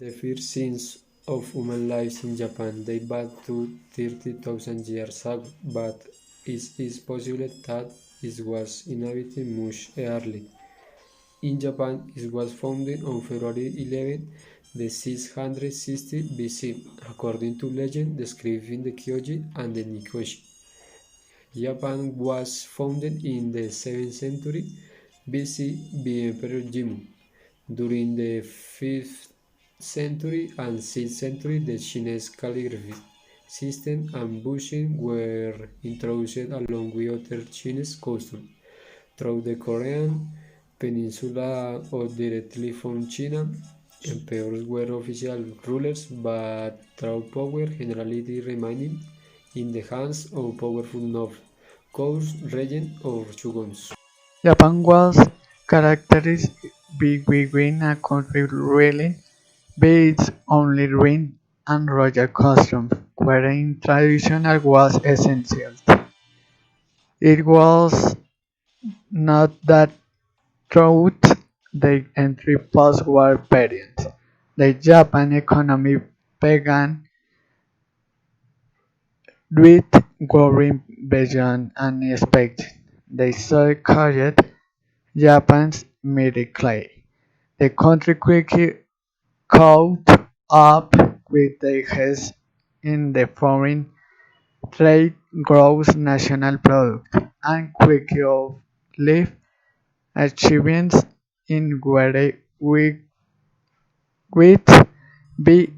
The first scenes of human lives in Japan date back to 30,000 years ago, but it is possible that it was inhabited much earlier. In Japan, it was founded on February 11, 660 BC, according to legend described in the Kyoji and the Nikoshi. Japan was founded in the 7th century BC by Emperor Jimmu. During the 5th century and 6th century, the Chinese calligraphy system and bushing were introduced along with other Chinese customs. Through the Korean peninsula or directly from China, emperors were official rulers, but true power generally remained in the hands of powerful nobles, courts, regents, or shoguns. Japan was characterized by being a country really by its only ruin and royal customs, wherein traditional was essential. It was not that throughout the entry post-war period, the Japan economy began with growing beyond unexpected. They saw carried Japan's middle class. The country quickly caught up with the heads in the foreign trade gross national product and quickly lived achievements in where we with be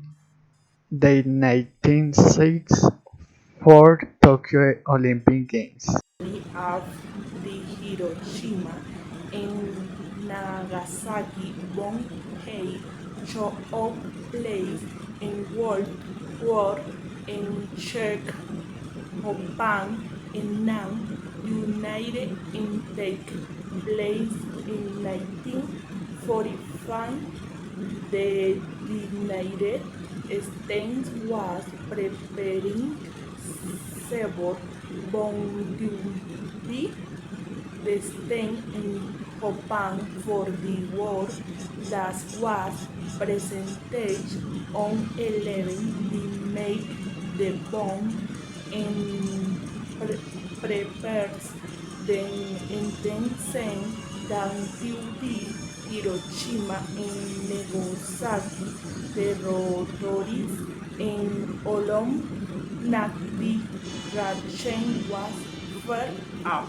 the 1964 Tokyo Olympic Games. Of the Hiroshima and Nagasaki bomb had took place in World War in Czech, Japan, and now United take place in 1945. The United States was preparing several bombardment destined in Japan for the war that was presented on 11 they made the bomb and prepares the intention down to the Hiroshima and Nagasaki territories and along the chain was far out.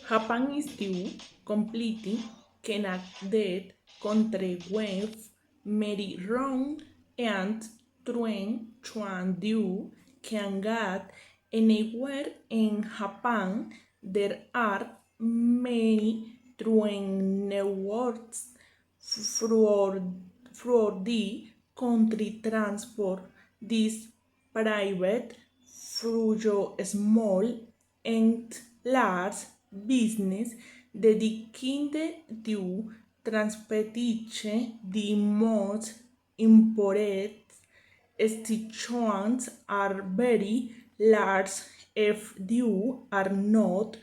Japan is still completely connected country with many wrong and train do can get anywhere in Japan. There are many train networks for, for the country transport. This private through small and large business dedicated to transportation. The most important stations are very large. If you are not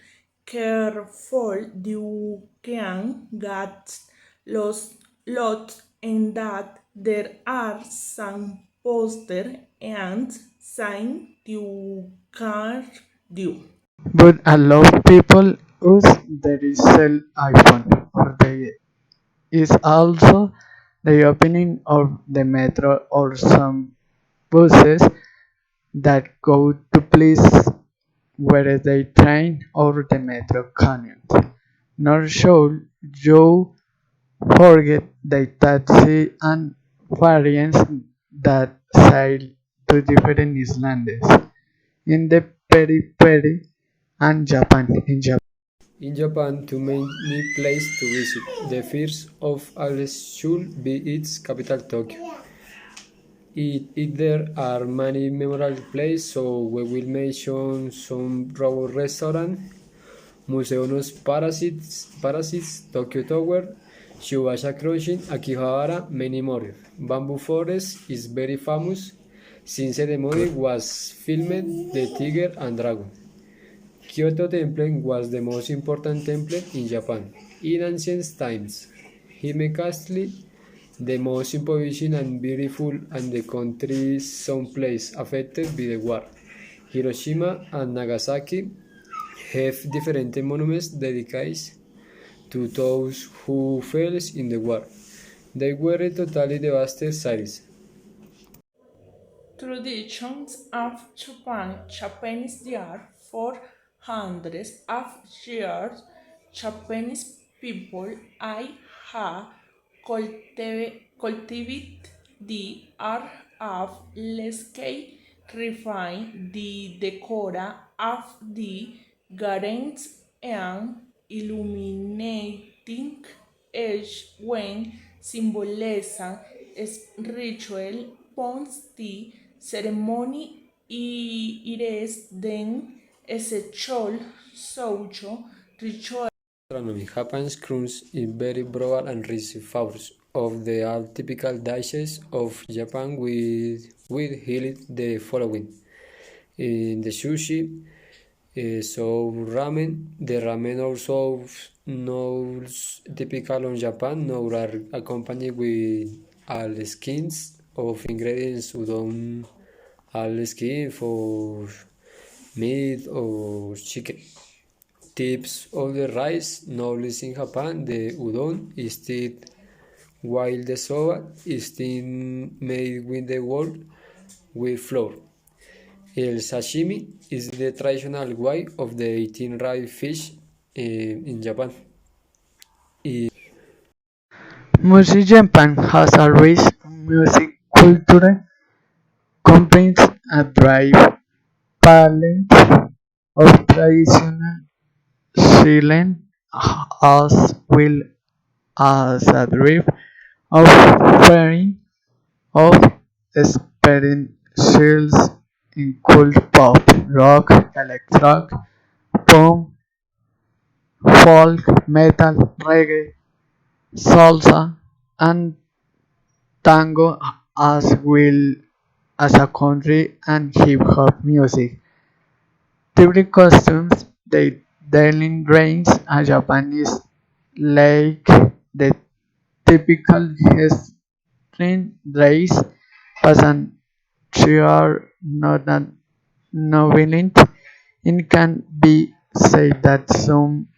careful, you can get lost in that. There are some poster and sign you can do. But a lot of people use their cell iPhone or they is also the opening of the metro or some buses that go to places where the train or the metro cannot. Nor should you forget the taxi and variants that sail to different islands in the periphery and Japan. In Japan. In Japan, too many places to visit. The first of all should be its capital, Tokyo. There are many memorable places, so we will mention some robot restaurant, Museum Parasites, Tokyo Tower, Shubasha Crossing, Akihabara, many more. Bamboo Forest is very famous since the movie was filmed The Tiger and Dragon. Kyoto Temple was the most important temple in Japan. In ancient times, Hime Castle the most imposing and beautiful and the country's some place affected by the war. Hiroshima and Nagasaki have different monuments dedicated to those who fell in the war. They were totally devastated cities. Traditions of Japan. Japanese there for hundreds of years. Japanese people I have cultivated the art of landscape, refine the decor of the gardens and illuminating each when symbolism is ritual points the ceremony it is then essential social ritual. Gastronomy. Japan's cuisine is very broad and rich flavors of the all typical dishes of Japan with highlight the following. In the sushi, so ramen, the ramen also knows typical on Japan, now are accompanied with all skins of ingredients udon, all skin for meat or chicken. Tips of the rice knowledge in Japan, the udon is still while the soba is still made with the wool with flour. El sashimi is the traditional way of the eating raw fish in Japan. Music Japan has a rich music culture, combines a drive palette of traditional silent as well as a drive of varying of experiences in cool pop, rock, electro, pop, folk, metal, reggae, salsa, and tango as well as a country and hip hop music. Typical costumes, they daily range a Japanese like the typical string dress, but an are not that novelint. It can be said that some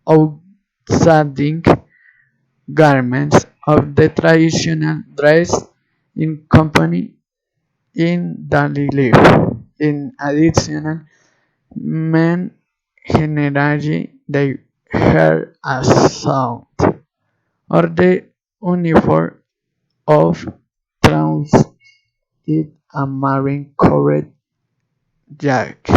outstanding garments of the traditional dress in company in daily life. In addition, men generally they wear a suit or the uniform of trans it a marine covered jack.